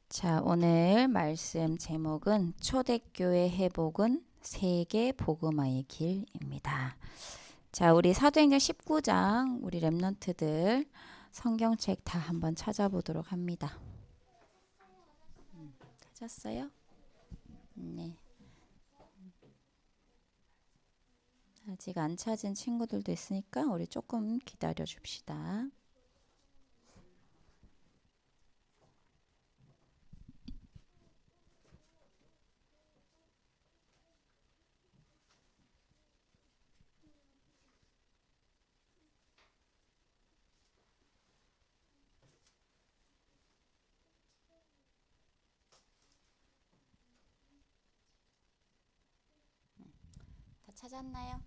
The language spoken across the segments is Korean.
자, 오늘 말씀 제목은 초대교회 회복은 세계 복음화의 길입니다. 자, 우리 사도행전 19장 우리 랩런트들 성경책 다 한번 찾아보도록 합니다. 찾았어요? 네. 아직 안 찾은 친구들도 있으니까 우리 조금 기다려 줍시다. 다 찾았나요?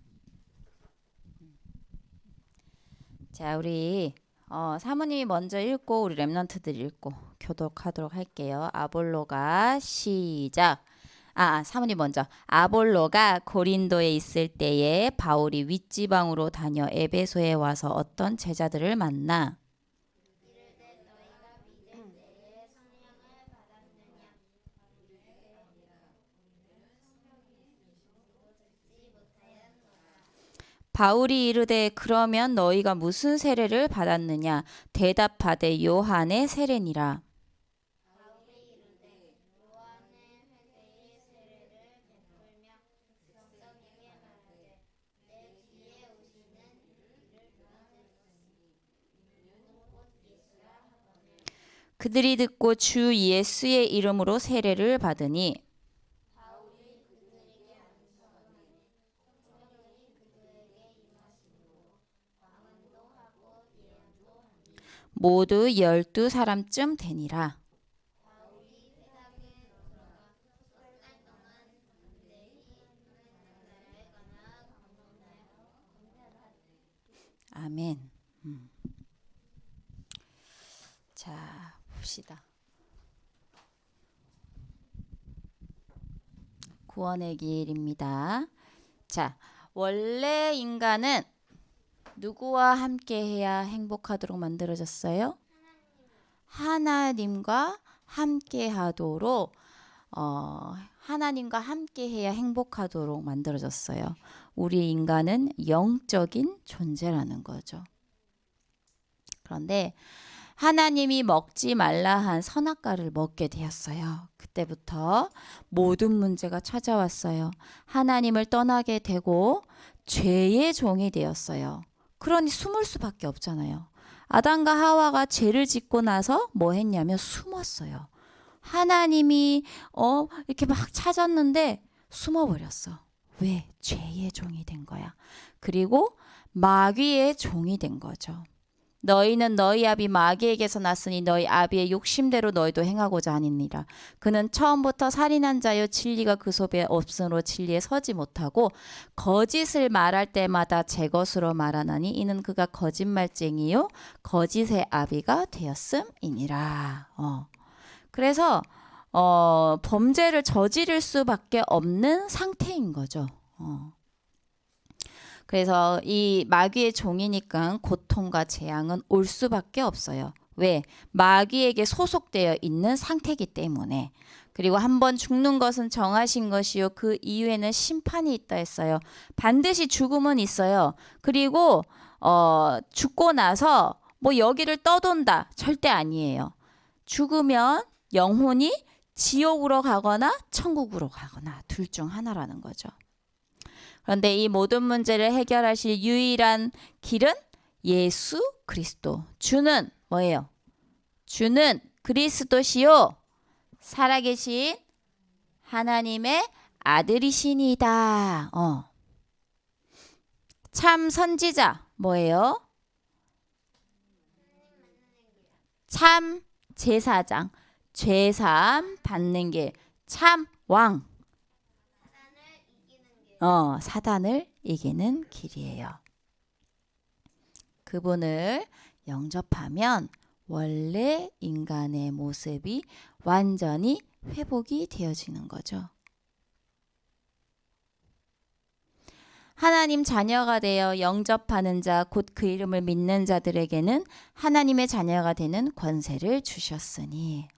자, 우리 사모님이 먼저 읽고 우리 랩런트들 읽고 교독하도록 할게요. 아볼로가 시작. 사모님 먼저. 아볼로가 고린도에 있을 때에 바울이 윗지방으로 다녀 에베소에 와서 어떤 제자들을 만나 바울이 이르되 그러면 너희가 무슨 세례를 받았느냐 대답하되 요한의 세례니라. 그들이 듣고 주 예수의 이름으로 세례를 받으니 모두 12사람쯤 되니라. 아멘. 자, 봅시다. 구원의 길입니다. 자, 원래 인간은 누구와 함께 해야 행복하도록 만들어졌어요? 하나님과 함께 하도록 하나님과 함께 해야 행복하도록 만들어졌어요. 우리 인간은 영적인 존재라는 거죠. 그런데 하나님이 먹지 말라 한 선악과를 먹게 되었어요. 그때부터 모든 문제가 찾아왔어요. 하나님을 떠나게 되고 죄의 종이 되었어요. 그러니 숨을 수밖에 없잖아요. 아담과 하와가 죄를 짓고 나서 뭐 했냐면 숨었어요. 하나님이 이렇게 막 찾았는데 숨어버렸어. 왜? 죄의 종이 된 거야. 그리고 마귀의 종이 된 거죠. 너희는 너희 아비 마귀에게서 났으니 너희 아비의 욕심대로 너희도 행하고자 하니라. 그는 처음부터 살인한 자요 진리가 그 속에 없으므로 진리에 서지 못하고 거짓을 말할 때마다 제 것으로 말하나니 이는 그가 거짓말쟁이요 거짓의 아비가 되었음이니라. 그래서 범죄를 저지를 수밖에 없는 상태인 거죠. 그래서 이 마귀의 종이니까 고통과 재앙은 올 수밖에 없어요. 왜? 마귀에게 소속되어 있는 상태이기 때문에. 그리고 한번 죽는 것은 정하신 것이요 그 이후에는 심판이 있다 했어요. 반드시 죽음은 있어요. 그리고 죽고 나서 뭐 여기를 떠돈다 절대 아니에요. 죽으면 영혼이 지옥으로 가거나 천국으로 가거나 둘 중 하나라는 거죠. 그런데 이 모든 문제를 해결하실 유일한 길은 예수 그리스도. 주는 뭐예요? 주는 그리스도시요 살아계신 하나님의 아들이시니다. 참 선지자 뭐예요? 참 제사장. 죄사함 받는 길. 참 왕. 사단을 이기는 길이에요. 그분을 영접하면 원래 인간의 모습이 완전히 회복이 되어지는 거죠. 하나님 자녀가 되어 영접하는 자, 곧 그 이름을 믿는 자들에게는 하나님의 자녀가 되는 권세를 주셨으니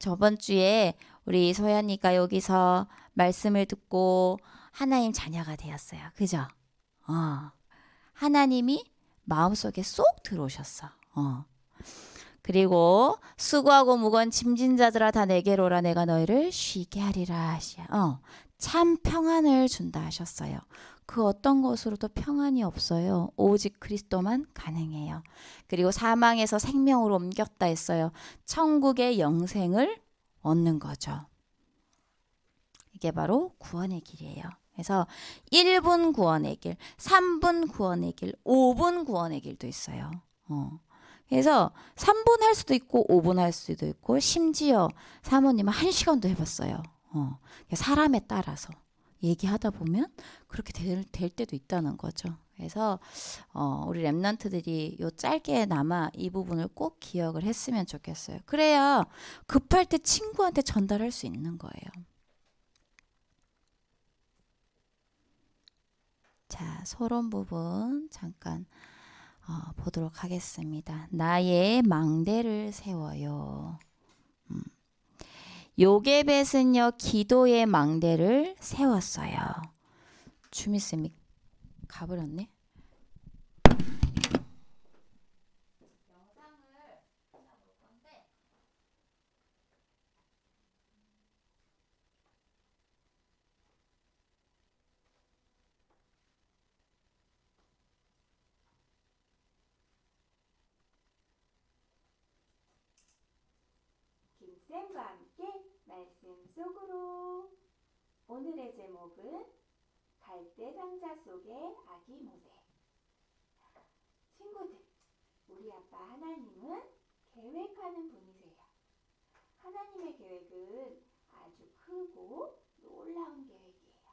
저번 주에 우리 소연이가 여기서 말씀을 듣고 하나님 자녀가 되었어요. 그죠? 어. 하나님이 마음속에 쏙 들어오셨어. 그리고 수고하고 무거운 짐진 자들아 다 내게로 오라 내가 너희를 쉬게 하리라 하시야. 참 평안을 준다 하셨어요. 그 어떤 것으로도 평안이 없어요. 오직 그리스도만 가능해요. 그리고 사망에서 생명으로 옮겼다 했어요. 천국의 영생을 얻는 거죠. 이게 바로 구원의 길이에요. 그래서 1분 구원의 길, 3분 구원의 길, 5분 구원의 길도 있어요. 그래서 3분 할 수도 있고 5분 할 수도 있고 심지어 사모님은 1시간도 해봤어요. 사람에 따라서 얘기하다 보면 그렇게 될 때도 있다는 거죠. 그래서 우리 랩런트들이 요 짧게나마 이 부분을 꼭 기억을 했으면 좋겠어요. 그래야 급할 때 친구한테 전달할 수 있는 거예요. 자, 서론 부분 잠깐 보도록 하겠습니다. 나의 망대를 세워요. 요게벳은요 기도의 망대를 세웠어요. 주미쌤이 가버렸네. 김쌤과 함께 말씀 속으로. 오늘의 제목은 갈대 상자 속의 아기 모세. 친구들, 우리 아빠 하나님은 계획하는 분이세요. 하나님의 계획은 아주 크고 놀라운 계획이에요.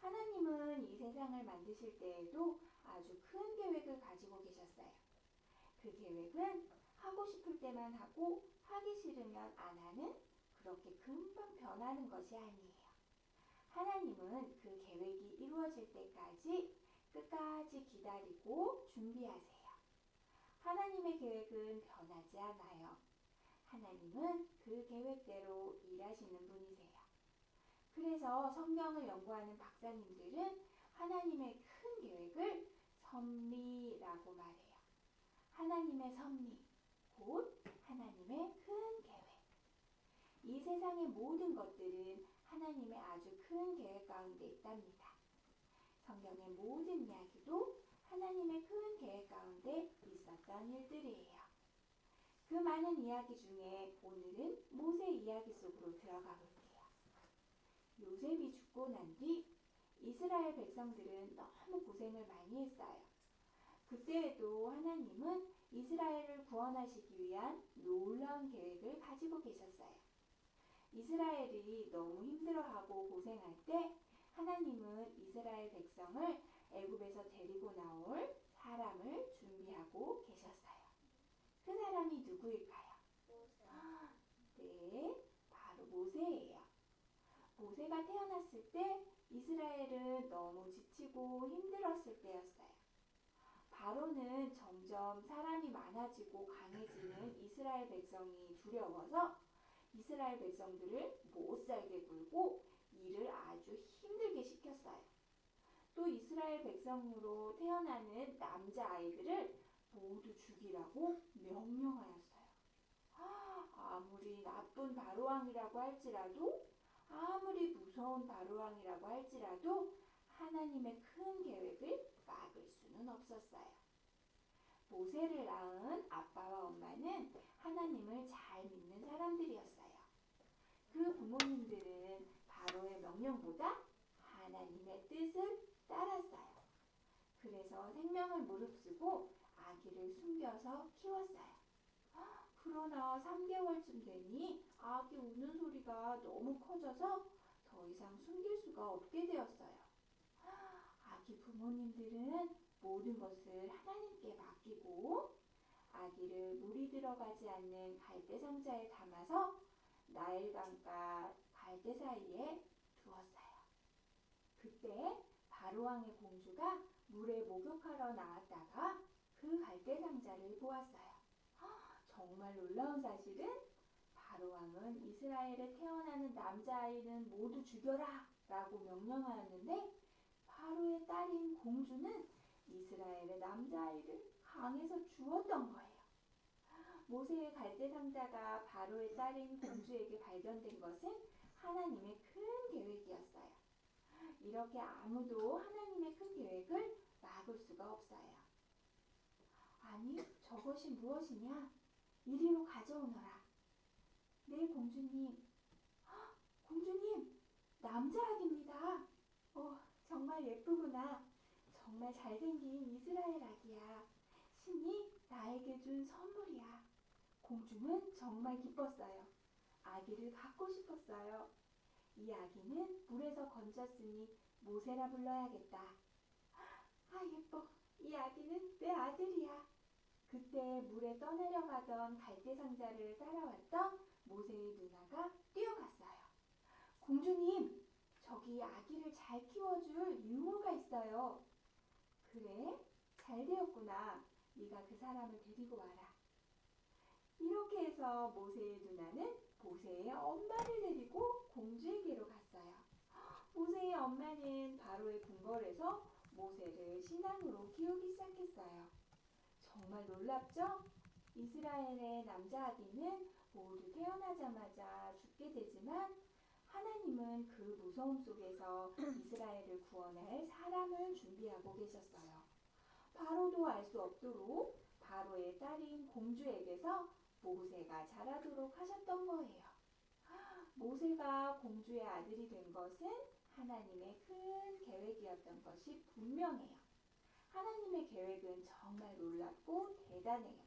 하나님은 이 세상을 만드실 때에도 아주 큰 계획을 가지고 계셨어요. 그 계획은 하고 싶을 때만 하고 하기 싫으면 안 하는, 그렇게 금방 변하는 것이 아니에요. 하나님은 그 계획이 이루어질 때까지 끝까지 기다리고 준비하세요. 하나님의 계획은 변하지 않아요. 하나님은 그 계획대로 일하시는 분이세요. 그래서 성경을 연구하는 박사님들은 하나님의 큰 계획을 섭리라고 말해요. 하나님의 섭리, 곧 하나님의 큰 계획. 이 세상의 모든 것들은 하나님의 아주 큰 계획 가운데 있답니다. 성경의 모든 이야기도 하나님의 큰 계획 가운데 있었던 일들이에요. 그 많은 이야기 중에 오늘은 모세 이야기 속으로 들어가 볼게요. 요셉이 죽고 난 뒤 이스라엘 백성들은 너무 고생을 많이 했어요. 그때에도 하나님은 이스라엘을 구원하시기 위한 놀라운 계획을 가지고 계셨어요. 이스라엘이 너무 힘들어하고 고생할 때 하나님은 이스라엘 백성을 애굽에서 데리고 나올 사람을 준비하고 계셨어요. 그 사람이 누구일까요? 네, 바로 모세예요. 모세가 태어났을 때 이스라엘은 너무 지치고 힘들었을 때였어요. 바로는 점점 사람이 많아지고 강해지는 이스라엘 백성이 두려워서 이스라엘 백성들을 못 살게 굴고 일을 아주 힘들게 시켰어요. 또 이스라엘 백성으로 태어나는 남자아이들을 모두 죽이라고 명령하였어요. 아무리 나쁜 바로왕이라고 할지라도, 아무리 무서운 바로왕이라고 할지라도 하나님의 큰 계획을 막을 수는 없었어요. 모세를 낳은 아빠와 엄마는 하나님을 잘 믿는 사람들이었어요. 그 부모님들은 바로의 명령보다 하나님의 뜻을 따랐어요. 그래서 생명을 무릅쓰고 아기를 숨겨서 키웠어요. 그러나 3개월쯤 되니 아기 우는 소리가 너무 커져서 더 이상 숨길 수가 없게 되었어요. 아기 부모님들은 모든 것을 하나님께 맡기고 아기를 물이 들어가지 않는 갈대 상자에 담아서 나일강과 갈대 사이에 두었어요. 그때 바로왕의 공주가 물에 목욕하러 나왔다가 그 갈대 상자를 보았어요. 정말 놀라운 사실은 바로 왕은 이스라엘에 태어나는 남자아이는 모두 죽여라 라고 명령하였는데 바로의 딸인 공주는 이스라엘의 남자아이를 강에서 주었던 거예요. 모세의 갈대 상자가 바로의 딸인 공주에게 발견된 것은 하나님의 큰 계획이었어요. 이렇게 아무도 하나님의 큰 계획을 막을 수가 없어요. 아니, 저것이 무엇이냐? 이리로 가져오너라. 네, 공주님. 공주님, 남자아기입니다. 정말 예쁘구나. 정말 잘생긴 이스라엘 아기야. 신이 나에게 준 선물이야. 공주는 정말 기뻤어요. 아기를 갖고 싶었어요. 이 아기는 물에서 건졌으니 모세라 불러야겠다. 예뻐. 이 아기는 내 아들이야. 그때 물에 떠내려가던 갈대 상자를 따라왔던 모세의 누나가 뛰어갔어요. 공주님, 저기 아기를 잘 키워줄 유모가 있어요. 그래? 잘 되었구나. 네가 그 사람을 데리고 와라. 이렇게 해서 모세의 누나는 모세의 엄마를 데리고 공주에게로 갔어요. 모세의 엄마는 바로의 궁궐에서 모세를 신앙으로 키우기 시작했어요. 정말 놀랍죠? 이스라엘의 남자아기는 모두 태어나자마자 죽게 되지만 하나님은 그 무서움 속에서 이스라엘을 구원할 사람을 준비하고 계셨어요. 바로도 알 수 없도록 바로의 딸인 공주에게서 모세가 자라도록 하셨던 거예요. 모세가 공주의 아들이 된 것은 하나님의 큰 계획이었던 것이 분명해요. 하나님의 계획은 정말 놀랍고 대단해요.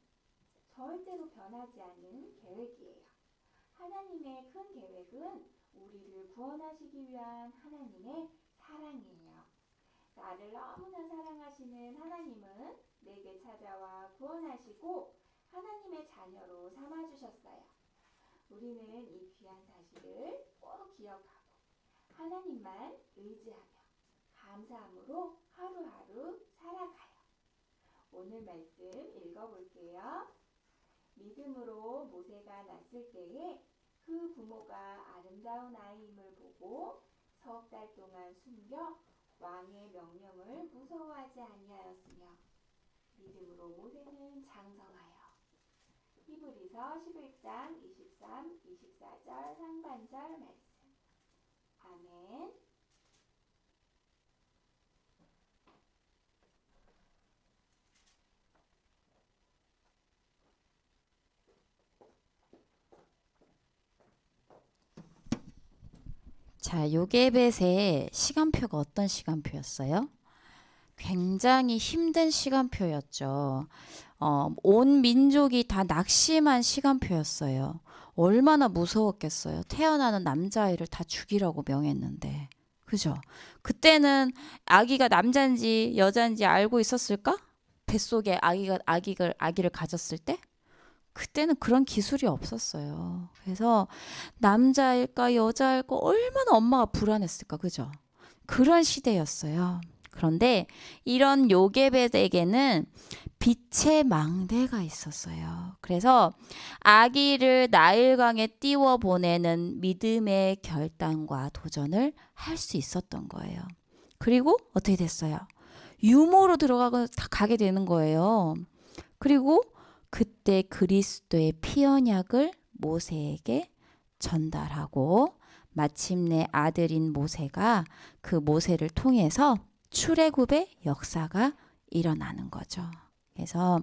절대로 변하지 않는 계획이에요. 하나님의 큰 계획은 우리를 구원하시기 위한 하나님의 사랑이에요. 나를 너무나 사랑하시는 하나님은 내게 찾아와 구원하시고 하나님의 자녀로 삼아주셨어요. 우리는 이 귀한 사실을 꼭 기억하고 하나님만 의지하며 감사함으로 하루하루 살아가요. 오늘 말씀 읽어볼게요. 믿음으로 모세가 낳았을 때에 그 부모가 아름다운 아이임을 보고 석 달 동안 숨겨 왕의 명령을 무서워하지 아니하였으며 믿음으로 모세는 장성하여. 히브리서 11장 23, 24절 상반절 말씀. 아멘. 자, 요게벳의 시간표가 어떤 시간표였어요? 굉장히 힘든 시간표였죠. 온 민족이 다 낙심한 시간표였어요. 얼마나 무서웠겠어요. 태어나는 남자아이를 다 죽이라고 명했는데. 그죠? 그때는 아기가 남자인지 여자인지 알고 있었을까? 뱃속에 아기를 가졌을 때? 그때는 그런 기술이 없었어요. 그래서 남자일까 여자일까 얼마나 엄마가 불안했을까. 그죠? 그런 시대였어요. 그런데 이런 요게벳에게는 빛의 망대가 있었어요. 그래서 아기를 나일강에 띄워 보내는 믿음의 결단과 도전을 할 수 있었던 거예요. 그리고 어떻게 됐어요? 유모로 가게 되는 거예요. 그리고 그때 그리스도의 피 언약을 모세에게 전달하고 마침내 아들인 모세가 그 모세를 통해서 출애굽의 역사가 일어나는 거죠. 그래서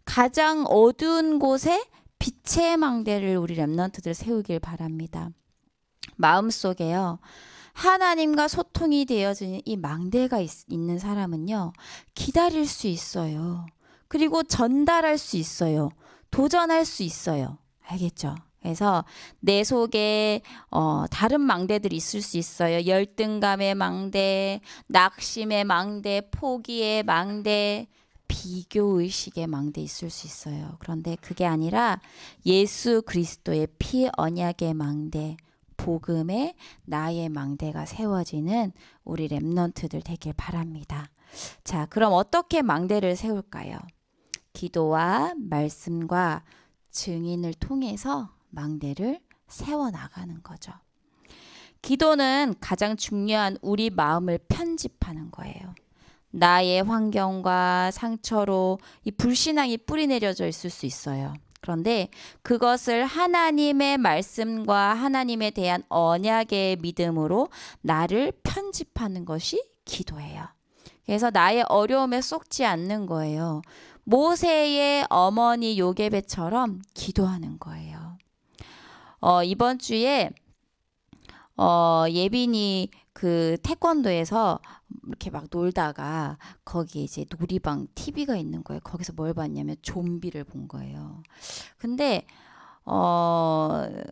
가장 어두운 곳에 빛의 망대를 우리 렘넌트들 세우길 바랍니다. 마음속에요. 하나님과 소통이 되어진 이 망대가 있는 사람은요. 기다릴 수 있어요. 그리고 전달할 수 있어요. 도전할 수 있어요. 알겠죠? 그래서 내 속에 다른 망대들이 있을 수 있어요. 열등감의 망대, 낙심의 망대, 포기의 망대, 비교의식의 망대 있을 수 있어요. 그런데 그게 아니라 예수 그리스도의 피 언약의 망대, 복음의 나의 망대가 세워지는 우리 렘넌트들 되길 바랍니다. 자, 그럼 어떻게 망대를 세울까요? 기도와 말씀과 증인을 통해서 망대를 세워 나가는 거죠. 기도는 가장 중요한 우리 마음을 편집하는 거예요. 나의 환경과 상처로 이 불신앙이 뿌리내려져 있을 수 있어요. 그런데 그것을 하나님의 말씀과 하나님에 대한 언약의 믿음으로 나를 편집하는 것이 기도예요. 그래서 나의 어려움에 쏙지 않는 거예요. 모세의 어머니 요게벳처럼 기도하는 거예요. 이번 주에 예빈이 그 태권도에서 이렇게 막 놀다가 거기 이제 놀이방 TV가 있는 거예요. 거기서 뭘 봤냐면 좀비를 본 거예요. 근데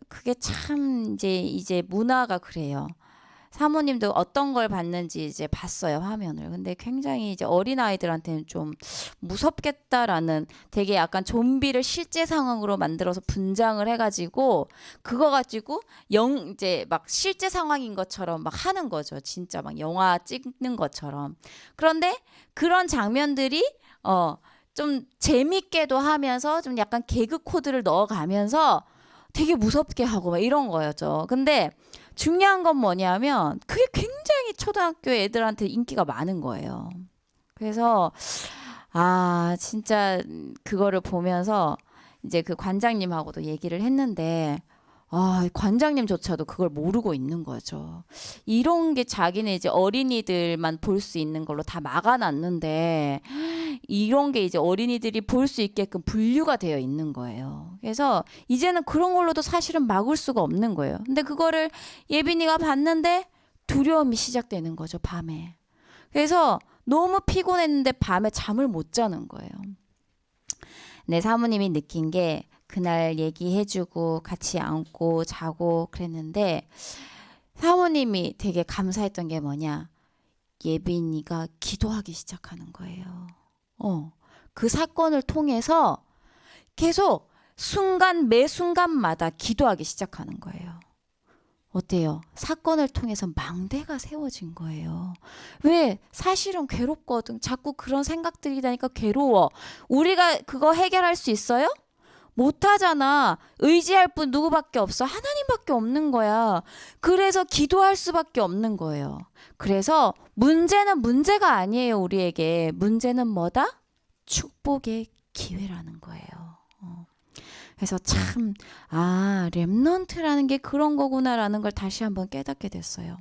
그게 참 이제 문화가 그래요. 사모님도 어떤 걸 봤는지 이제 봤어요, 화면을. 근데 굉장히 이제 어린아이들한테는 좀 무섭겠다라는, 되게 약간 좀비를 실제 상황으로 만들어서 분장을 해가지고 그거 가지고 이제 막 실제 상황인 것처럼 막 하는 거죠. 진짜 막 영화 찍는 것처럼. 그런데 그런 장면들이 좀 재밌게도 하면서 좀 약간 개그 코드를 넣어가면서 되게 무섭게 하고 막 이런 거였죠. 근데 중요한 건 뭐냐면 그게 굉장히 초등학교 애들한테 인기가 많은 거예요. 그래서 진짜 그거를 보면서 이제 그 관장님하고도 얘기를 했는데 관장님조차도 그걸 모르고 있는 거죠. 이런 게 자기는 이제 어린이들만 볼 수 있는 걸로 다 막아놨는데 이런 게 이제 어린이들이 볼 수 있게끔 분류가 되어 있는 거예요. 그래서 이제는 그런 걸로도 사실은 막을 수가 없는 거예요. 근데 그거를 예빈이가 봤는데 두려움이 시작되는 거죠, 밤에. 그래서 너무 피곤했는데 밤에 잠을 못 자는 거예요. 내 사모님이 느낀 게 그날 얘기해주고 같이 안고 자고 그랬는데 사모님이 되게 감사했던 게 뭐냐, 예빈이가 기도하기 시작하는 거예요. 그 사건을 통해서 계속 매 순간마다 기도하기 시작하는 거예요. 어때요? 사건을 통해서 망대가 세워진 거예요. 왜? 사실은 괴롭거든. 자꾸 그런 생각들이 나니까 괴로워. 우리가 그거 해결할 수 있어요? 못하잖아. 의지할 분 누구밖에 없어? 하나님밖에 없는 거야. 그래서 기도할 수밖에 없는 거예요. 그래서 문제는 문제가 아니에요, 우리에게. 문제는 뭐다? 축복의 기회라는 거예요. 그래서 참 렘넌트라는 게 그런 거구나라는 걸 다시 한번 깨닫게 됐어요.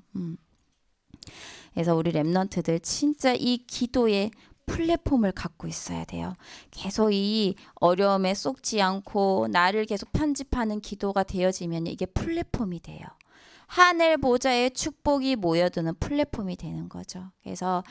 그래서 우리 렘넌트들 진짜 이 기도의 플랫폼을 갖고 있어야 돼요. 계속 이 어려움에 쏙지 않고 나를 계속 편집하는 기도가 되어지면 이게 플랫폼이 돼요. 하늘 보좌의 축복이 모여드는 플랫폼이 되는 거죠. 그래서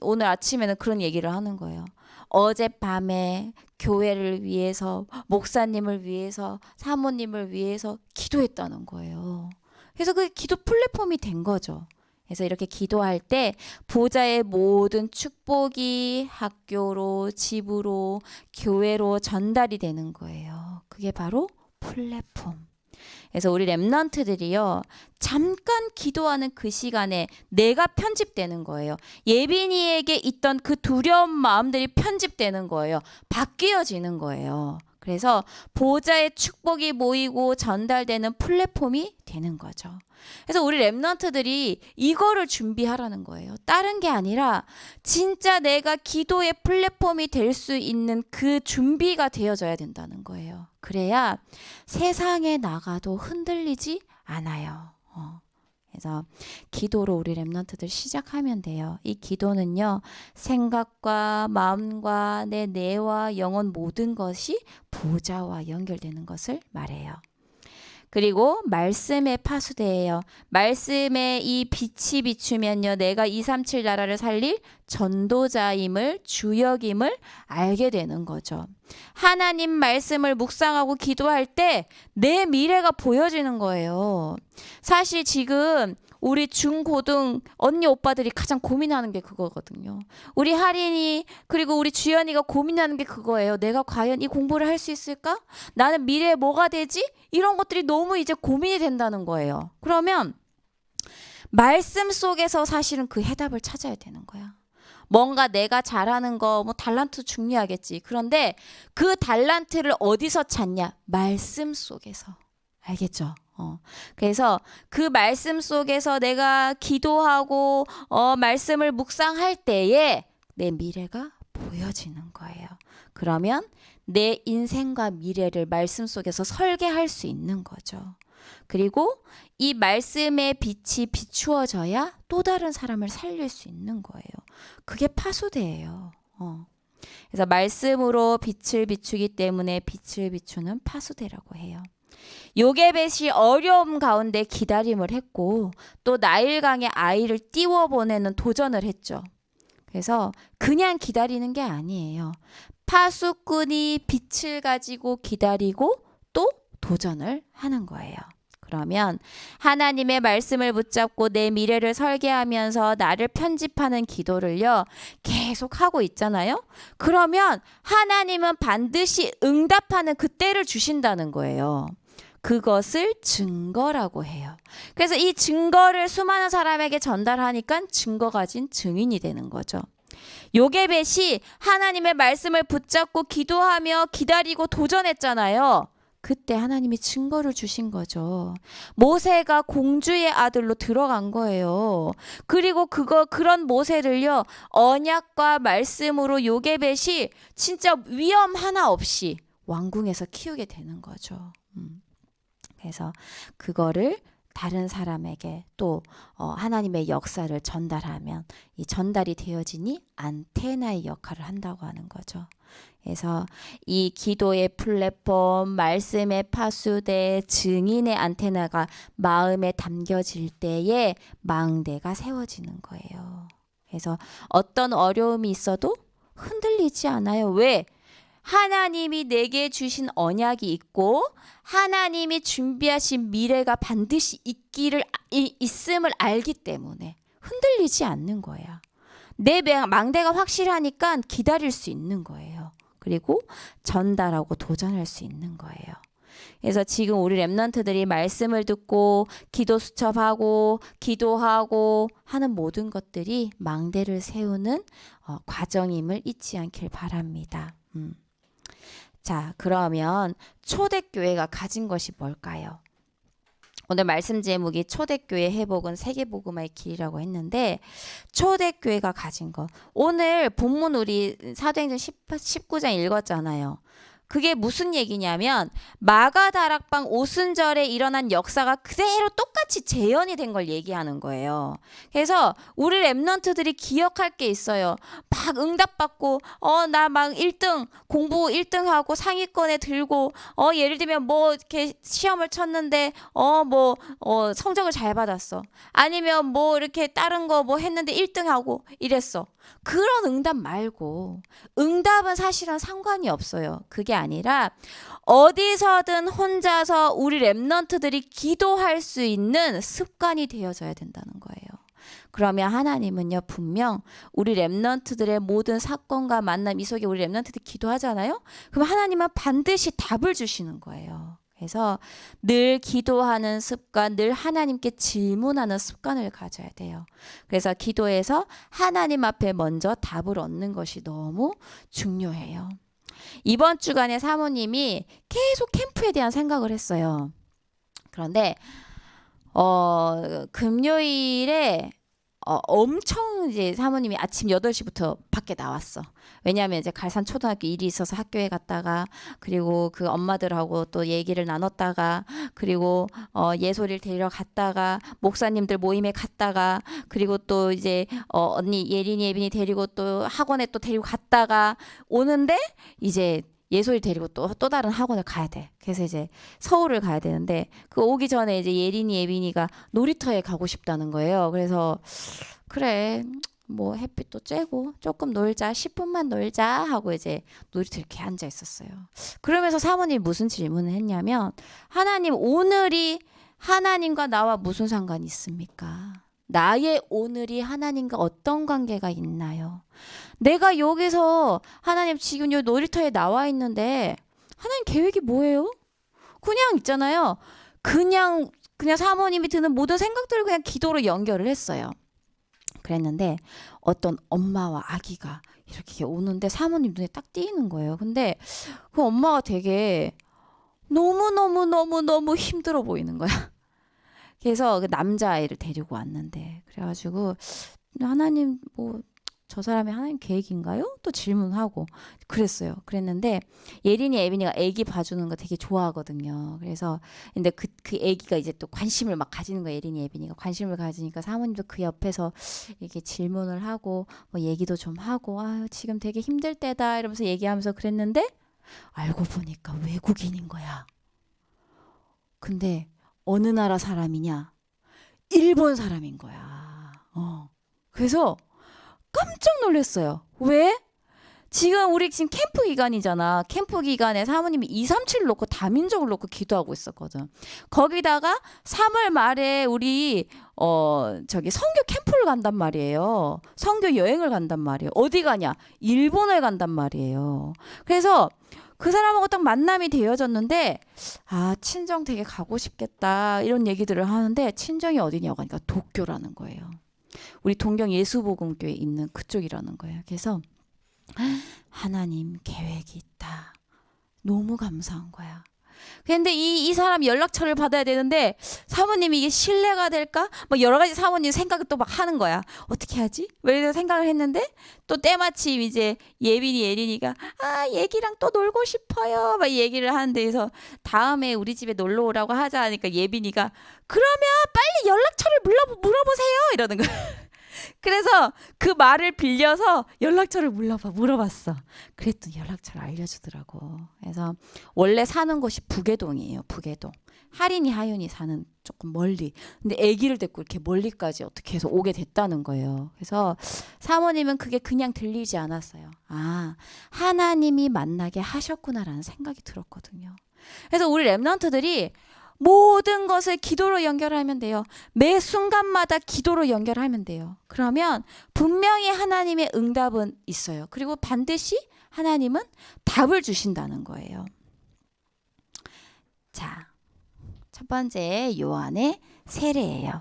오늘 아침에는 그런 얘기를 하는 거예요. 어젯밤에 교회를 위해서, 목사님을 위해서, 사모님을 위해서 기도했다는 거예요. 그래서 그 기도 플랫폼이 된 거죠. 그래서 이렇게 기도할 때 보좌의 모든 축복이 학교로, 집으로, 교회로 전달이 되는 거예요. 그게 바로 플랫폼. 그래서 우리 렘넌트들이요, 잠깐 기도하는 그 시간에 내가 편집되는 거예요. 예빈이에게 있던 그 두려운 마음들이 편집되는 거예요. 바뀌어지는 거예요. 그래서 보좌의 축복이 모이고 전달되는 플랫폼이 되는 거죠. 그래서 우리 렘넌트들이 이거를 준비하라는 거예요. 다른 게 아니라 진짜 내가 기도의 플랫폼이 될 수 있는 그 준비가 되어져야 된다는 거예요. 그래야 세상에 나가도 흔들리지 않아요. 그래서 기도로 우리 렘넌트들 시작하면 돼요. 이 기도는요, 생각과 마음과 내 뇌와 영혼 모든 것이 보좌와 연결되는 것을 말해요. 그리고 말씀의 파수대예요. 말씀에 이 빛이 비추면요, 내가 237 나라를 살릴 전도자임을, 주역임을 알게 되는 거죠. 하나님 말씀을 묵상하고 기도할 때 내 미래가 보여지는 거예요. 사실 지금 우리 중고등 언니 오빠들이 가장 고민하는 게 그거거든요. 우리 하린이 그리고 우리 주연이가 고민하는 게 그거예요. 내가 과연 이 공부를 할 수 있을까? 나는 미래에 뭐가 되지? 이런 것들이 너무 이제 고민이 된다는 거예요. 그러면 말씀 속에서 사실은 그 해답을 찾아야 되는 거야. 뭔가 내가 잘하는 거 뭐 달란트 중요하겠지. 그런데 그 달란트를 어디서 찾냐? 말씀 속에서. 알겠죠? 그래서 그 말씀 속에서 내가 기도하고 말씀을 묵상할 때에 내 미래가 보여지는 거예요. 그러면 내 인생과 미래를 말씀 속에서 설계할 수 있는 거죠. 그리고 이 말씀의 빛이 비추어져야 또 다른 사람을 살릴 수 있는 거예요. 그게 파수대예요. 그래서 말씀으로 빛을 비추기 때문에 빛을 비추는 파수대라고 해요. 요게벳이 어려움 가운데 기다림을 했고 또 나일강에 아이를 띄워보내는 도전을 했죠. 그래서 그냥 기다리는 게 아니에요. 파수꾼이 빛을 가지고 기다리고 또 도전을 하는 거예요. 그러면 하나님의 말씀을 붙잡고 내 미래를 설계하면서 나를 편집하는 기도를요 계속 하고 있잖아요. 그러면 하나님은 반드시 응답하는 그 때를 주신다는 거예요. 그것을 증거라고 해요. 그래서 이 증거를 수많은 사람에게 전달하니까 증거 가진 증인이 되는 거죠. 요게벳이 하나님의 말씀을 붙잡고 기도하며 기다리고 도전했잖아요. 그때 하나님이 증거를 주신 거죠. 모세가 공주의 아들로 들어간 거예요. 그리고 그런 모세를요 언약과 말씀으로 요게벳이 진짜 위험 하나 없이 왕궁에서 키우게 되는 거죠. 그래서 그거를 다른 사람에게 또 하나님의 역사를 전달하면 이 전달이 되어지니 안테나의 역할을 한다고 하는 거죠. 그래서 이 기도의 플랫폼, 말씀의 파수대, 증인의 안테나가 마음에 담겨질 때에 망대가 세워지는 거예요. 그래서 어떤 어려움이 있어도 흔들리지 않아요. 왜? 하나님이 내게 주신 언약이 있고 하나님이 준비하신 미래가 반드시 있음을 알기 때문에 흔들리지 않는 거야. 내 망대가 확실하니까 기다릴 수 있는 거예요. 그리고 전달하고 도전할 수 있는 거예요. 그래서 지금 우리 렘넌트들이 말씀을 듣고 기도 수첩하고 기도하고 하는 모든 것들이 망대를 세우는 과정임을 잊지 않길 바랍니다. 자, 그러면 초대교회가 가진 것이 뭘까요? 오늘 말씀 제목이 초대교회 회복은 세계복음화의 길이라고 했는데 초대교회가 가진 것. 오늘 본문 우리 사도행전 19장 읽었잖아요. 그게 무슨 얘기냐면 마가다락방 오순절에 일어난 역사가 그대로 똑같이 재현이 된 걸 얘기하는 거예요. 그래서 우리 렘넌트들이 기억할 게 있어요. 막 응답받고 나 막 1등 공부 1등하고 상위권에 들고 예를 들면 뭐 이렇게 시험을 쳤는데 성적을 잘 받았어. 아니면 뭐 이렇게 다른 거 뭐 했는데 1등하고 이랬어. 그런 응답 말고 응답은 사실은 상관이 없어요. 그게 아니라 어디서든 혼자서 우리 렘넌트들이 기도할 수 있는 습관이 되어져야 된다는 거예요. 그러면 하나님은요 분명 우리 렘넌트들의 모든 사건과 만남 이 속에 우리 렘넌트들이 기도하잖아요. 그럼 하나님은 반드시 답을 주시는 거예요. 그래서 늘 기도하는 습관, 늘 하나님께 질문하는 습관을 가져야 돼요. 그래서 기도에서 하나님 앞에 먼저 답을 얻는 것이 너무 중요해요. 이번 주간에 사모님이 계속 캠프에 대한 생각을 했어요. 그런데 금요일에 엄청 이제 사모님이 아침 8시부터 밖에 나왔어. 왜냐하면 이제 갈산 초등학교 일이 있어서 학교에 갔다가 그리고 그 엄마들하고 또 얘기를 나눴다가 그리고 예솔이를 데리러 갔다가 목사님들 모임에 갔다가 그리고 또 이제 언니 예린이 예빈이 데리고 또 학원에 또 데리고 갔다가 오는데 이제 예솔이 데리고 또 다른 학원을 가야 돼. 그래서 이제 서울을 가야 되는데 그 오기 전에 이제 예린이 예빈이가 놀이터에 가고 싶다는 거예요. 그래서 그래 뭐 햇빛도 쬐고 조금 놀자 10분만 놀자 하고 이제 놀이터 이렇게 앉아 있었어요. 그러면서 사모님이 무슨 질문을 했냐면 하나님 오늘이 하나님과 나와 무슨 상관이 있습니까? 나의 오늘이 하나님과 어떤 관계가 있나요? 내가 여기서 하나님 지금 요 놀이터에 나와 있는데 하나님 계획이 뭐예요? 그냥 있잖아요. 그냥 사모님이 드는 모든 생각들을 그냥 기도로 연결을 했어요. 그랬는데 어떤 엄마와 아기가 이렇게 오는데 사모님 눈에 딱 띄는 거예요. 근데 그 엄마가 되게 너무너무너무너무 힘들어 보이는 거야. 그래서 그 남자아이를 데리고 왔는데 그래가지고 하나님 뭐 저 사람이 하나님 계획인가요? 또 질문하고 그랬어요. 그랬는데 예린이 에빈이가 애기 봐주는 거 되게 좋아하거든요. 그래서 근데 그 애기가 이제 또 관심을 막 가지는 거예요. 예린이 에빈이가 관심을 가지니까 사모님도 그 옆에서 이렇게 질문을 하고 뭐 얘기도 좀 하고 아 지금 되게 힘들 때다 이러면서 얘기하면서 그랬는데 알고 보니까 외국인인 거야. 근데 어느 나라 사람이냐? 일본 사람인 거야. 그래서 깜짝 놀랐어요. 왜? 우리 지금 캠프 기간이잖아. 캠프 기간에 사모님이 237을 놓고 다민족을 놓고 기도하고 있었거든. 거기다가 3월 말에 우리 저기 선교 캠프를 간단 말이에요. 선교 여행을 간단 말이에요. 어디 가냐? 일본을 간단 말이에요. 그래서 그 사람하고 딱 만남이 되어졌는데 아 친정 되게 가고 싶겠다 이런 얘기들을 하는데 친정이 어디냐고 하니까 도쿄라는 거예요. 우리 동경 예수복음교회 있는 그쪽이라는 거예요. 그래서 하나님 계획이 있다. 너무 감사한 거야. 근데 이 사람 연락처를 받아야 되는데 사모님이 이게 신뢰가 될까? 뭐 여러 가지 사모님 생각을 또 막 하는 거야. 어떻게 하지? 왜 이런 생각을 했는데 또 때마침 이제 예린이가 아 얘기랑 또 놀고 싶어요. 막 얘기를 하는데 그래서 다음에 우리 집에 놀러 오라고 하자 하니까 예빈이가 그러면 빨리 연락처를 물어보세요 이러는 거야. 그래서 그 말을 빌려서 연락처를 물어봤어. 그랬더니 연락처를 알려주더라고. 그래서 원래 사는 곳이 북해동이에요. 북해동. 하린이 하윤이 사는 조금 멀리. 근데 아기를 데리고 이렇게 멀리까지 어떻게 해서 오게 됐다는 거예요. 그래서 사모님은 그게 그냥 들리지 않았어요. 아, 하나님이 만나게 하셨구나라는 생각이 들었거든요. 그래서 우리 랩런트들이 모든 것을 기도로 연결하면 돼요. 매 순간마다 기도로 연결하면 돼요. 그러면 분명히 하나님의 응답은 있어요. 그리고 반드시 하나님은 답을 주신다는 거예요. 자, 첫 번째 요한의 세례예요.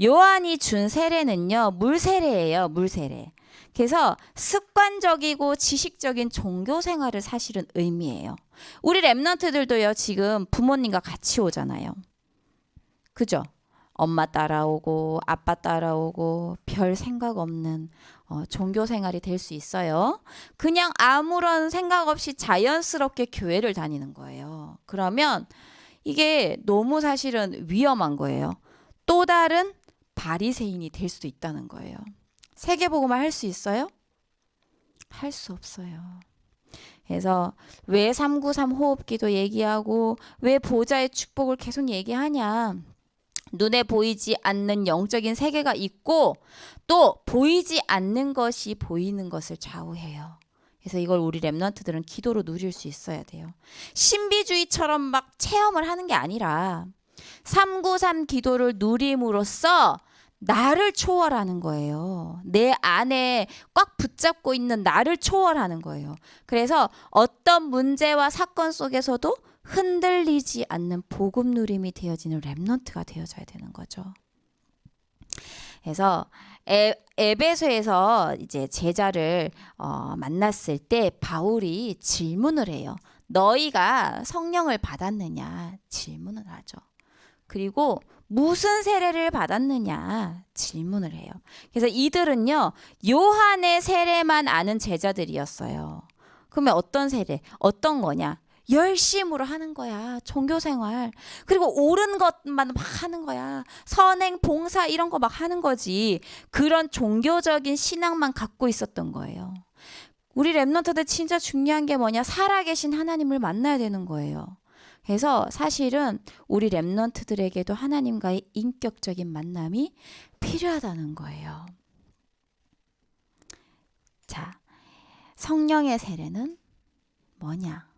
요한이 준 세례는요. 물 세례예요. 물 세례. 그래서 습관적이고 지식적인 종교 생활을 사실은 의미해요. 우리 랩런트들도요. 지금 부모님과 같이 오잖아요. 그죠? 엄마 따라오고 아빠 따라오고 별 생각 없는 종교 생활이 될 수 있어요. 그냥 아무런 생각 없이 자연스럽게 교회를 다니는 거예요. 그러면 이게 너무 사실은 위험한 거예요. 또 다른 바리새인이 될 수도 있다는 거예요. 세계복음화 할 수 있어요? 할 수 없어요. 그래서 왜 393 호흡기도 얘기하고 왜 보좌의 축복을 계속 얘기하냐. 눈에 보이지 않는 영적인 세계가 있고 또 보이지 않는 것이 보이는 것을 좌우해요. 그래서 이걸 우리 랩런트들은 기도로 누릴 수 있어야 돼요. 신비주의처럼 막 체험을 하는 게 아니라 393 기도를 누림으로써 나를 초월하는 거예요. 내 안에 꽉 붙잡고 있는 나를 초월하는 거예요. 그래서 어떤 문제와 사건 속에서도 흔들리지 않는 복음 누림이 되어지는 랩넌트가 되어져야 되는 거죠. 그래서 에베소에서 이제 제자를 만났을 때 바울이 질문을 해요. 너희가 성령을 받았느냐 질문을 하죠. 그리고 무슨 세례를 받았느냐 질문을 해요. 그래서 이들은요 요한의 세례만 아는 제자들이었어요. 그러면 어떤 세례? 어떤 거냐? 열심으로 하는 거야. 종교생활. 그리고 옳은 것만 막 하는 거야. 선행, 봉사 이런 거 막 하는 거지. 그런 종교적인 신앙만 갖고 있었던 거예요. 우리 랩런트들 진짜 중요한 게 뭐냐? 살아계신 하나님을 만나야 되는 거예요. 그래서 사실은 우리 랩런트들에게도 하나님과의 인격적인 만남이 필요하다는 거예요. 자, 성령의 세례는 뭐냐?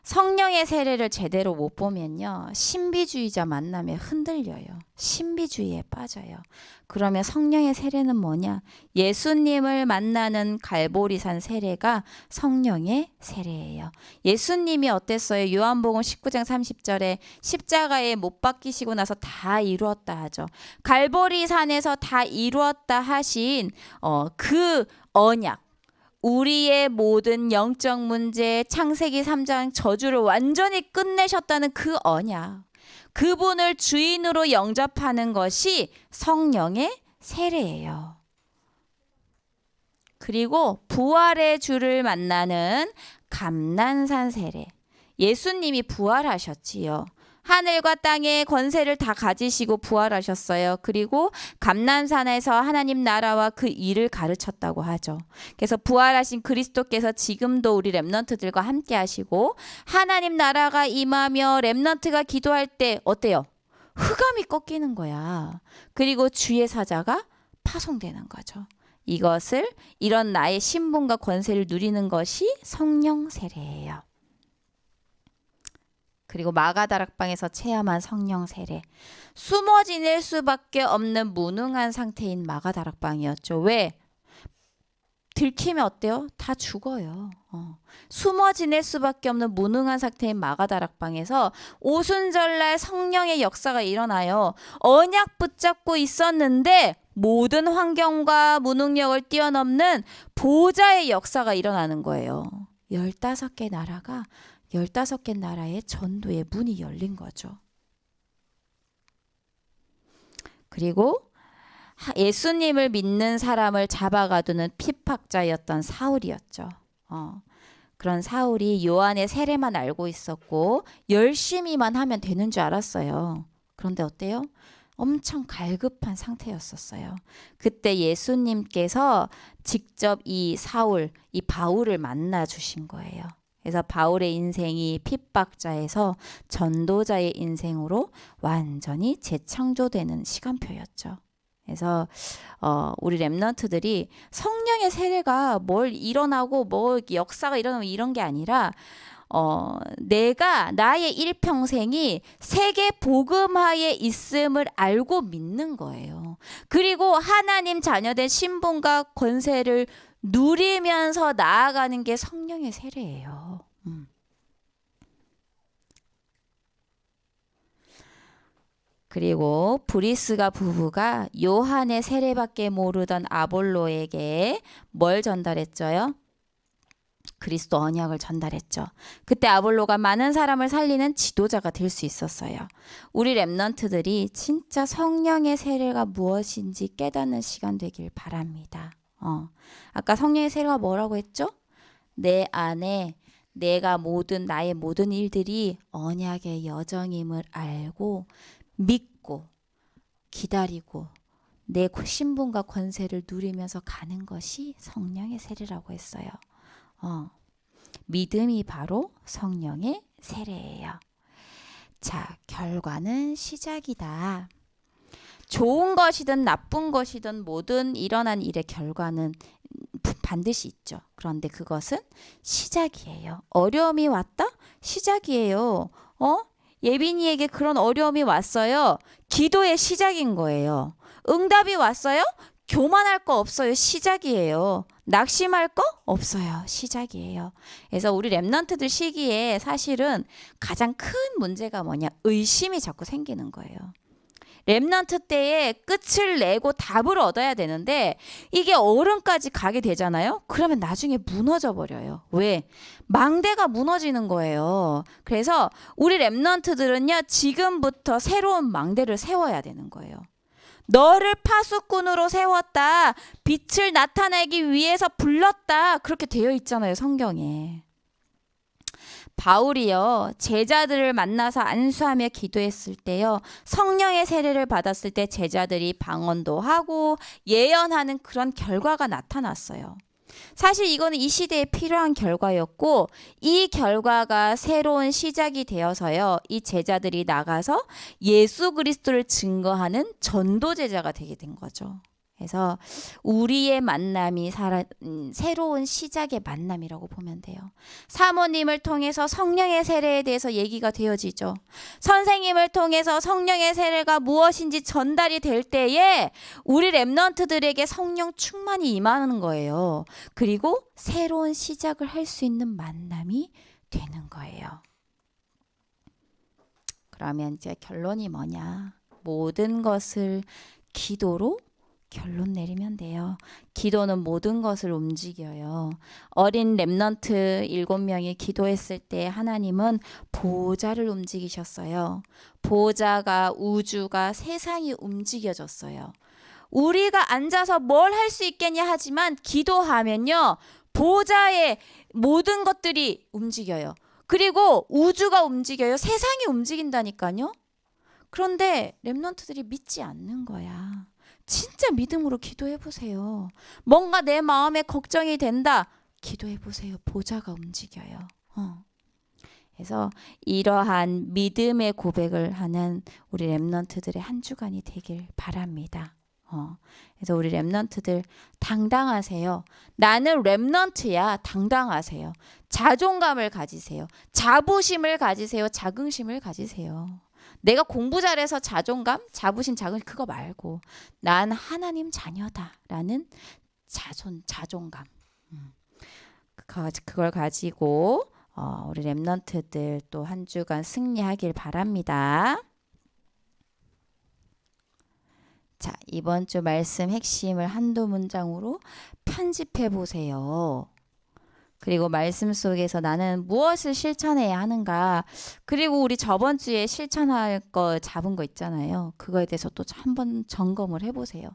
성령의 세례를 제대로 못 보면요, 신비주의자 만나면 흔들려요. 신비주의에 빠져요. 그러면 성령의 세례는 뭐냐? 예수님을 만나는 갈보리산 세례가 성령의 세례예요. 예수님이 어땠어요? 요한복음 19장 30절에 십자가에 못 박히시고 나서 다 이루었다 하죠. 갈보리산에서 다 이루었다 하신 그 언약, 우리의 모든 영적 문제, 창세기 3장 저주를 완전히 끝내셨다는 그 언약, 그분을 주인으로 영접하는 것이 성령의 세례예요. 그리고 부활의 주를 만나는 감난산 세례. 예수님이 부활하셨지요. 하늘과 땅의 권세를 다 가지시고 부활하셨어요. 그리고 감난산에서 하나님 나라와 그 일을 가르쳤다고 하죠. 그래서 부활하신 그리스도께서 지금도 우리 렘넌트들과 함께 하시고, 하나님 나라가 임하며 렘넌트가 기도할 때 어때요? 흑암이 꺾이는 거야. 그리고 주의 사자가 파송되는 거죠. 이런 나의 신분과 권세를 누리는 것이 성령 세례예요. 그리고 마가다락방에서 체험한 성령 세례. 숨어 지낼 수밖에 없는 무능한 상태인 마가다락방이었죠. 왜? 들키면 어때요? 다 죽어요. 숨어 지낼 수밖에 없는 무능한 상태인 마가다락방에서 오순절날 성령의 역사가 일어나요. 언약 붙잡고 있었는데 모든 환경과 무능력을 뛰어넘는 보좌의 역사가 일어나는 거예요. 15개 나라가 15개 나라의 전도의 문이 열린 거죠. 그리고 예수님을 믿는 사람을 잡아가두는 핍박자였던 사울이었죠. 그런 사울이 요한의 세례만 알고 있었고 열심히만 하면 되는 줄 알았어요. 그런데 어때요? 엄청 갈급한 상태였었어요. 그때 예수님께서 직접 이 바울을 만나 주신 거예요. 그래서 바울의 인생이 핍박자에서 전도자의 인생으로 완전히 재창조되는 시간표였죠. 그래서 우리 렘넌트들이 성령의 세례가 뭘 일어나고 뭐 역사가 일어나고 이런 게 아니라 내가 나의 일평생이 세계 복음화에 있음을 알고 믿는 거예요. 그리고 하나님 자녀된 신분과 권세를 누리면서 나아가는 게 성령의 세례예요. 그리고 브리스가 부부가 요한의 세례밖에 모르던 아볼로에게 뭘 전달했죠요? 그리스도 언약을 전달했죠. 그때 아볼로가 많은 사람을 살리는 지도자가 될 수 있었어요. 우리 렘넌트들이 진짜 성령의 세례가 무엇인지 깨닫는 시간 되길 바랍니다. 아까 성령의 세례가 뭐라고 했죠? 내 안에 나의 모든 일들이 언약의 여정임을 알고 믿고 기다리고 내 신분과 권세를 누리면서 가는 것이 성령의 세례라고 했어요. 믿음이 바로 성령의 세례예요. 자, 결과는 시작이다. 좋은 것이든 나쁜 것이든 모든 일어난 일의 결과는 반드시 있죠. 그런데 그것은 시작이에요. 어려움이 왔다? 시작이에요. 예빈이에게 그런 어려움이 왔어요. 기도의 시작인 거예요. 응답이 왔어요? 교만할 거 없어요. 시작이에요. 낙심할 거 없어요. 시작이에요. 그래서 우리 렘넌트들 시기에 사실은 가장 큰 문제가 뭐냐? 의심이 자꾸 생기는 거예요. 렘넌트 때에 끝을 내고 답을 얻어야 되는데 이게 어른까지 가게 되잖아요. 그러면 나중에 무너져 버려요. 왜? 망대가 무너지는 거예요. 그래서 우리 렘넌트들은요, 지금부터 새로운 망대를 세워야 되는 거예요. 너를 파수꾼으로 세웠다. 빛을 나타내기 위해서 불렀다. 그렇게 되어 있잖아요, 성경에. 바울이요, 제자들을 만나서 안수하며 기도했을 때요, 성령의 세례를 받았을 때 제자들이 방언도 하고 예언하는 그런 결과가 나타났어요. 사실 이거는 이 시대에 필요한 결과였고, 이 결과가 새로운 시작이 되어서요, 이 제자들이 나가서 예수 그리스도를 증거하는 전도 제자가 되게 된 거죠. 그래서 우리의 만남이 새로운 시작의 만남이라고 보면 돼요. 사모님을 통해서 성령의 세례에 대해서 얘기가 되어지죠. 선생님을 통해서 성령의 세례가 무엇인지 전달이 될 때에 우리 렘넌트들에게 성령 충만이 임하는 거예요. 그리고 새로운 시작을 할 수 있는 만남이 되는 거예요. 그러면 이제 결론이 뭐냐? 모든 것을 기도로 결론 내리면 돼요. 기도는 모든 것을 움직여요. 어린 렘넌트 7명이 기도했을 때 하나님은 보좌를 움직이셨어요. 보좌가, 우주가, 세상이 움직여졌어요. 우리가 앉아서 뭘 할 수 있겠냐 하지만 기도하면요, 보좌의 모든 것들이 움직여요. 그리고 우주가 움직여요. 세상이 움직인다니까요. 그런데 렘넌트들이 믿지 않는 거야. 진짜 믿음으로 기도해 보세요. 뭔가 내 마음에 걱정이 된다. 기도해 보세요. 보좌가 움직여요. 그래서 이러한 믿음의 고백을 하는 우리 렘넌트들의 한 주간이 되길 바랍니다. 그래서 우리 렘넌트들 당당하세요. 나는 렘넌트야. 당당하세요. 자존감을 가지세요. 자부심을 가지세요. 자긍심을 가지세요. 내가 공부 잘해서 자존감, 자부심, 자긍심 그거 말고 난 하나님 자녀다라는 자존감. 그걸 가지고 우리 렘넌트들 또 한 주간 승리하길 바랍니다. 자, 이번 주 말씀 핵심을 한두 문장으로 편집해 보세요. 그리고 말씀 속에서 나는 무엇을 실천해야 하는가. 그리고 우리 저번 주에 실천할 거 잡은 거 있잖아요. 그거에 대해서 또 한번 점검을 해보세요.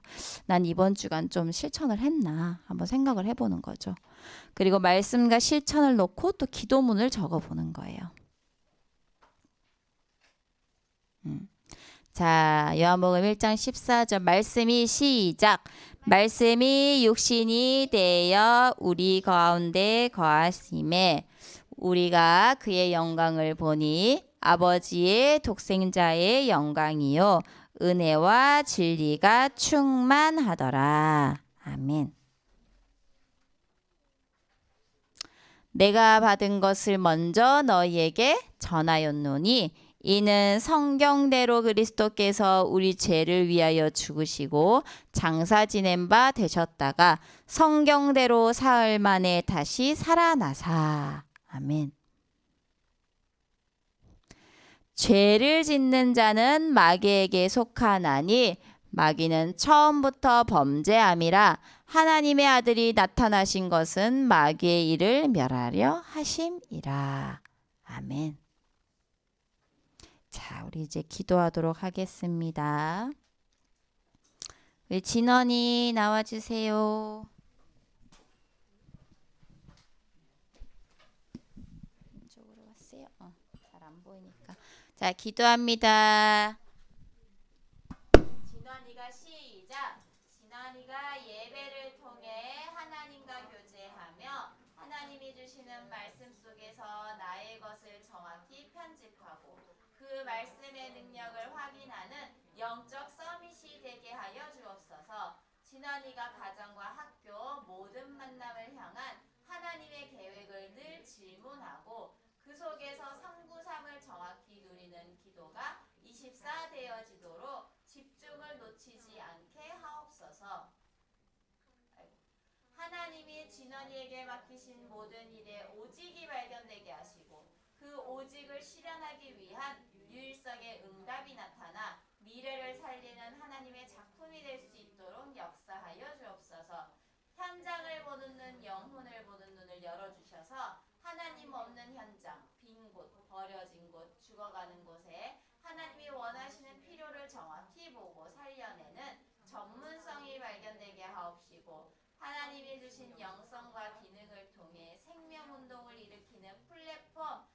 난 이번 주간 좀 실천을 했나 한번 생각을 해보는 거죠. 그리고 말씀과 실천을 놓고 또 기도문을 적어보는 거예요. 자, 요한복음 1장 14절 말씀이 시작. 말씀이 육신이 되어 우리 가운데 거하심에 우리가 그의 영광을 보니 아버지의 독생자의 영광이요 은혜와 진리가 충만하더라. 아멘. 내가 받은 것을 먼저 너희에게 전하였노니 이는 성경대로 그리스도께서 우리 죄를 위하여 죽으시고 장사 지낸 바 되셨다가 성경대로 사흘 만에 다시 살아나사. 아멘. 죄를 짓는 자는 마귀에게 속하나니 마귀는 처음부터 범죄함이라 하나님의 아들이 나타나신 것은 마귀의 일을 멸하려 하심이라. 아멘. 자, 우리 이제 기도하도록 하겠습니다. 우리 진원이 나와주세요. 이쪽으로 왔어요. 잘 안 보이니까. 자, 기도합니다. 진원이가 시작. 진원이가 예배를 통해 하나님과 교제하며 하나님이 주시는 말씀 속에서 나의 것을 정확히 편집하고 그 말씀의 능력을 확인하는 영적 서밋이 되게 하여 주옵소서. 진원이가 가정과 학교 모든 만남을 향한 하나님의 계획을 늘 질문하고 그 속에서 393을 정확히 누리는 기도가 24 되어지도록 집중을 놓치지 않게 하옵소서. 하나님이 진원이에게 맡기신 모든 일에 오직이 발견되게 하시고 그 오직을 실현하기 위한 유일성의 응답이 나타나 미래를 살리는 하나님의 작품이 될 수 있도록 역사하여 주옵소서. 현장을 보는 눈, 영혼을 보는 눈을 열어주셔서 하나님 없는 현장, 빈 곳, 버려진 곳, 죽어가는 곳에 하나님이 원하시는 필요를 정확히 보고 살려내는 전문성이 발견되게 하옵시고 하나님이 주신 영성과 기능을 통해 생명운동을 일으키는 플랫폼